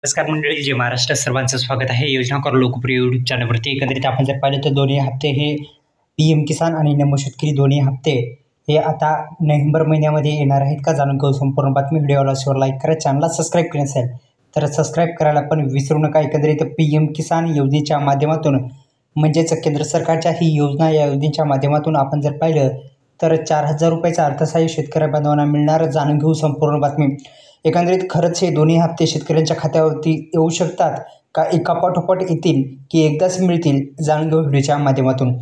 नमस्कार मंडळी, जय महाराष्ट्र. सर्वांचं स्वागत आहे योजना करो लोकप्रिय यूट्यूब चॅनलवरती. एकंदरीत आपण जर पाहिलं तर दोन्ही हप्ते हे PM किसान आणि नमो शेतकरी दोन्ही हप्ते हे आता नोव्हेंबर महिन्यामध्ये येणार आहेत का, जाणून घेऊ संपूर्ण बातमी. व्हिडिओला शेअर, लाईक करा, चॅनलला सबस्क्राईब केलं असेल तर सबस्क्राईब करायला पण विसरू नका. एकंदरीत PM किसान योजनेच्या माध्यमातून म्हणजेच केंद्र सरकारच्या ही योजना, या योजनेच्या माध्यमातून आपण जर पाहिलं तर 4,000 रुपयाचं अर्थसहाय्य शेतकरी बांधवांना मिळणार, जाणून घेऊ संपूर्ण बातमी. एकंदरीत खरंच हे दोन्ही हप्ते शेतकऱ्यांच्या खात्यावरती येऊ शकतात का, एकापाठोपाठ येतील की एकदाच मिळतील, जाणून घेऊ व्हिडिओच्या माध्यमातून.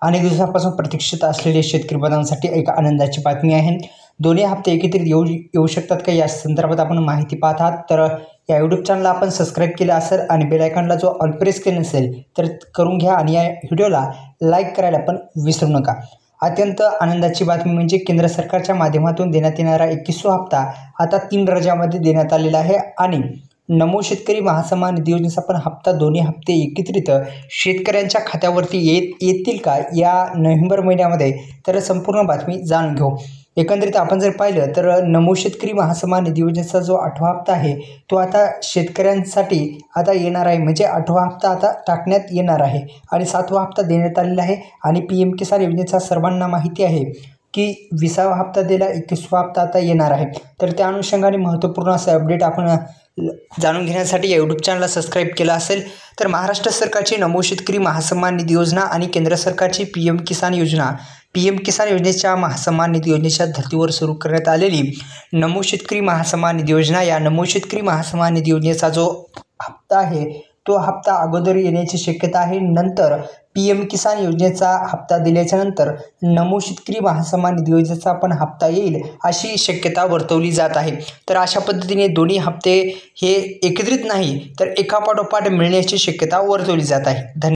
अनेक दिवसांपासून प्रतीक्षित असलेले शेतकरी बांधवांसाठी एक आनंदाची बातमी आहे. दोन्ही हप्ते एकत्रित येऊ शकतात का, या संदर्भात आपण माहिती पाहत आहात. तर या यूट्यूब चॅनलला आपण सबस्क्राईब केलं असेल आणि बेल आयकॉनला जो ऑल प्रेस केलं नसेल तर करून घ्या आणि या व्हिडिओला लाईक करायला पण विसरू नका. अत्यंत आनंदाची बातमी म्हणजे केंद्र सरकारच्या माध्यमातून देण्यात येणारा 21वा हप्ता आता 3 राज्यामध्ये देण्यात आलेला आहे आणि नमो शेतकरी महासन्मान निधी योजनेचा पण हप्ता, दोन्ही हप्ते एकत्रित शेतकऱ्यांच्या खात्यावरती येतील का या नोव्हेंबर महिन्यामध्ये, तर संपूर्ण बातमी जाणून घेऊ. एकंदरीत आपण जर पाहिलं तर नमो शेतकरी महासन्मान निधी योजनेचा जो 8वा हप्ता आहे तो आता शेतकऱ्यांसाठी आता येणार आहे. म्हणजे 8वा हप्ता आता टाकण्यात येणार आहे आणि 7वा हप्ता देण्यात आलेला आहे. आणि PM किसान योजनेचा सर्वांना माहिती आहे की 20वा हप्ता दिला, 21वा हप्ता आता येणार आहे. तर त्या अनुषंगाने महत्त्वपूर्ण असं अपडेट आपण जाणून घेण्यासाठी या यूट्यूब चॅनलला सबस्क्राईब केलं असेल तर महाराष्ट्र सरकारची नमो शेतकरी महासन्मान निधी योजना आणि केंद्र सरकारची PM किसान योजना, PM किसान योजनेच्या महासन्मान निधी योजनेच्या धर्तीवर सुरू करण्यात आलेली नमो शेतकरी महासन्मान निधी योजना, या नमो शेतकरी महासन्मान निधी योजनेचा जो हप्ता आहे तो हप्ता अगोदर येण्याची शक्यता आहे. नंतर PM किसान योजनेचा हप्ता दिल्याच्या नंतर नमो शेतकरी महासन्मान निधी योजनेचा पण हप्ता येईल अशी शक्यता वर्तवली जात आहे. तर अशा पद्धतीने दोन्ही हप्ते हे एकत्रित नाही तर एकापाठोपाठ मिळण्याची शक्यता वर्तवली जात आहे. धन्यवाद.